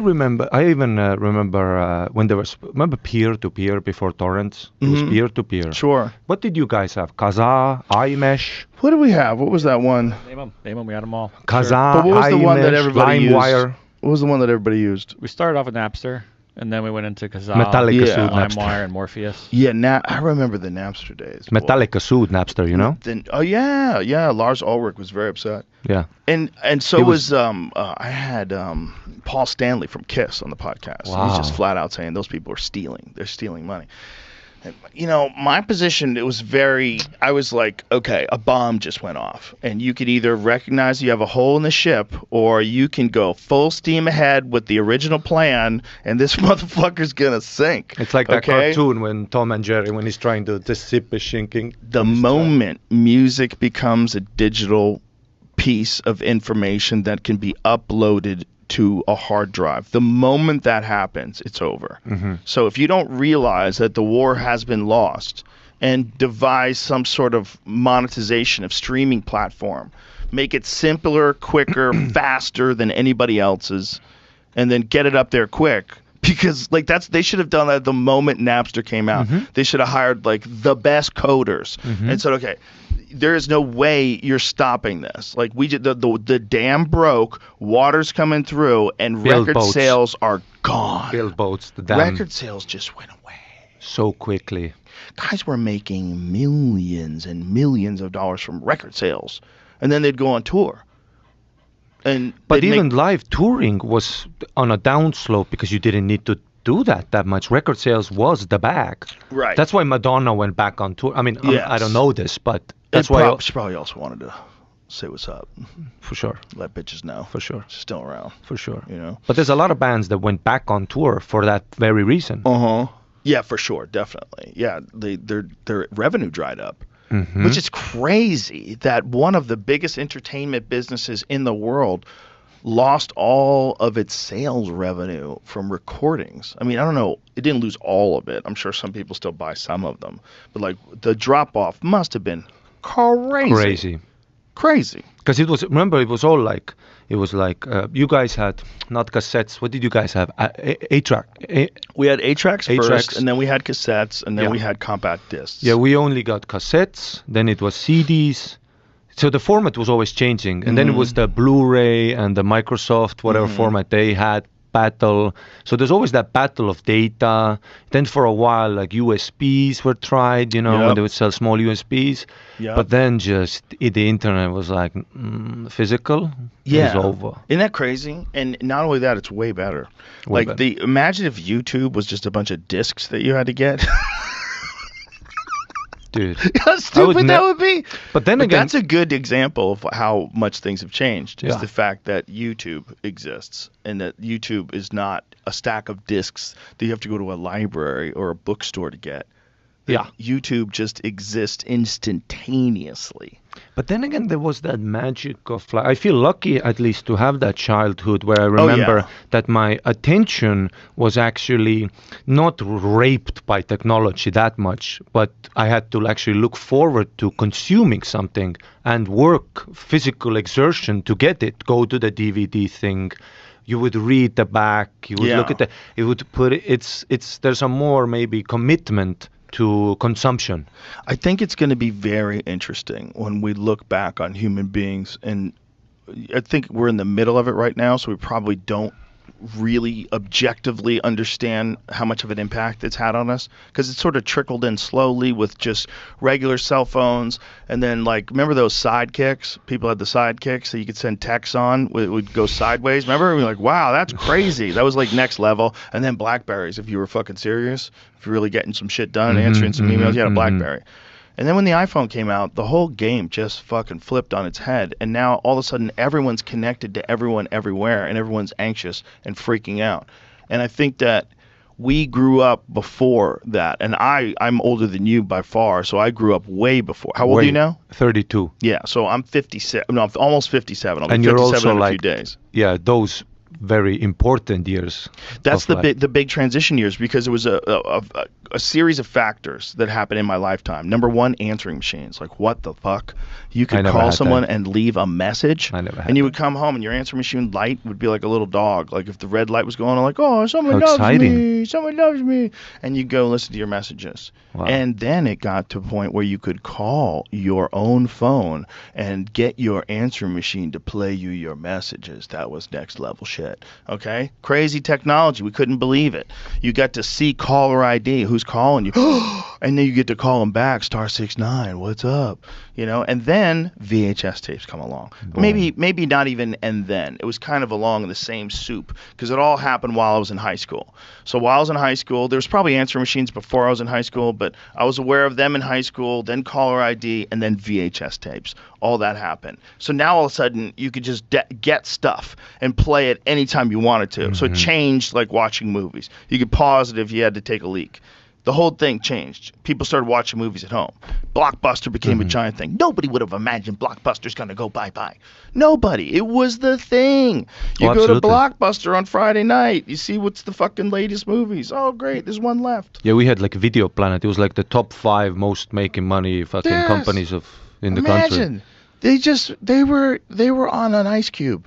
I even remember when there was, remember peer-to-peer before torrents? It was peer-to-peer. Sure. What did you guys have? Kazaa, iMesh? What did we have? What was that one? Name them. We had them all. Kazaa, But what was the one that iMesh, everybody used? LimeWire. What was the one that everybody used? We started off with Napster, and then we went into Kazaa, Metallica Yeah. sued Napster. LimeWire, and Morpheus. Yeah, I remember the Napster days. boy. Metallica sued Napster, you know? Then, oh yeah. Lars Ulrich was very upset. Yeah. And so He was I had Paul Stanley from Kiss on the podcast. Wow. He's just flat out saying those people are stealing. They're stealing money. And, my position, I was like, okay, a bomb just went off. And you could either recognize you have a hole in the ship, or you can go full steam ahead with the original plan, and this motherfucker's going to sink. It's like that cartoon when Tom and Jerry, when he's trying to, the ship is sinking. The moment music becomes a digital piece of information that can be uploaded to a hard drive, the moment that happens, it's over. So if you don't realize that the war has been lost and devise some sort of monetization of streaming platform, make it simpler, quicker, faster than anybody else's, and then get it up there quick. Because they should have done that the moment Napster came out. They should have hired the best coders and said, okay, there is no way you're stopping this. Like the dam broke, water's coming through, and record sales are gone. Build boats, the dam. Record sales just went away so quickly. Guys were making millions and millions of dollars from record sales, and then they'd go on tour. But even live touring was on a downslope because you didn't need to do that much. Record sales was the bag. Right. That's why Madonna went back on tour. I mean, Yes. I don't know this, but that's why. She probably also wanted to say what's up. For sure. Let bitches know. For sure. She's still around. For sure. You know? But there's a lot of bands that went back on tour for that very reason. Yeah, for sure. Definitely. Yeah. Their revenue dried up. Which is crazy that one of the biggest entertainment businesses in the world lost all of its sales revenue from recordings. I mean, I don't know. It didn't lose all of it. I'm sure some people still buy some of them. But the drop off must have been crazy. Crazy. Because it was all like, you guys had not cassettes. What did you guys have? 8-track. We had 8-tracks first, tracks. and then we had cassettes, and then we had compact discs. Yeah, we only got cassettes. Then it was CDs. So the format was always changing. And then it was the Blu-ray and the Microsoft, whatever format they had, battle. So there's always that battle of data. Then for a while, USBs were tried, when they would sell small USBs. Yep. But then just the internet was physical. Yeah. It was over. Isn't that crazy? And not only that, it's way better. Imagine if YouTube was just a bunch of discs that you had to get. Dude, how stupid that would be. But then again, that's a good example of how much things have changed. Is Yeah. the fact that YouTube exists and that YouTube is not a stack of discs that you have to go to a library or a bookstore to get. Yeah. YouTube just exists instantaneously. But then again, there was that magic of I feel lucky at least to have that childhood where I remember that my attention was actually not raped by technology that much, but I had to actually look forward to consuming something and work physical exertion to get it. Go to the DVD thing. You would read the back. You would look at it would put it. There's a more maybe commitment to consumption. I think it's going to be very interesting when we look back on human beings, and I think we're in the middle of it right now, so we probably don't really objectively understand how much of an impact it's had on us, because it sort of trickled in slowly with just regular cell phones, and then remember those sidekicks? People had the sidekicks that you could send texts on. It would go sideways. Remember? We were like, wow, that's crazy. That was next level. And then Blackberries, if you were fucking serious, if you're really getting some shit done, answering some emails, you had a Blackberry. And then when the iPhone came out, the whole game just fucking flipped on its head. And now all of a sudden everyone's connected to everyone everywhere, and everyone's anxious and freaking out. And I think that we grew up before that. And I'm older than you by far, so I grew up way before. How old are you now? 32. Yeah, so I'm 56. No, I'm almost 57. I'll be And 57 you're also in a few days. Yeah, those very important years. That's of life. the big transition years, because it was a series of factors that happened in my lifetime. Number one, answering machines. Like, what the fuck? You could never call had someone that. and leave a message, I never had and you that. would come home and your answering machine light would be like a little dog. Like if the red light was going on, like, oh, someone How loves exciting. me, someone loves me, and you go listen to your messages. Wow. And then it got to a point where you could call your own phone and get your answering machine to play you your messages. That was next level shit. Okay? Crazy technology. We couldn't believe it. You got to see caller ID, who's calling you. And then you get to call them back, *69, what's up? You know, and then VHS tapes come along. Boom. Maybe not even and then. It was kind of along in the same soup, because it all happened while I was in high school. So while I was in high school, there was probably answering machines before I was in high school, but I was aware of them in high school, then caller ID, and then VHS tapes. All that happened. So now all of a sudden you could just get stuff and play it anytime you wanted to. So it changed like watching movies. You could pause it if you had to take a leak. The whole thing changed. People started watching movies at home. Blockbuster became a giant thing. Nobody would have imagined Blockbuster's going to go bye-bye. Nobody. It was the thing. You go to absolutely. Blockbuster on Friday night. You see what's the fucking latest movies. Oh, great. There's one left. Yeah, we had like Video Planet. It was like the top 5 most making money fucking Yes. companies in the country. Imagine. They were on an ice cube.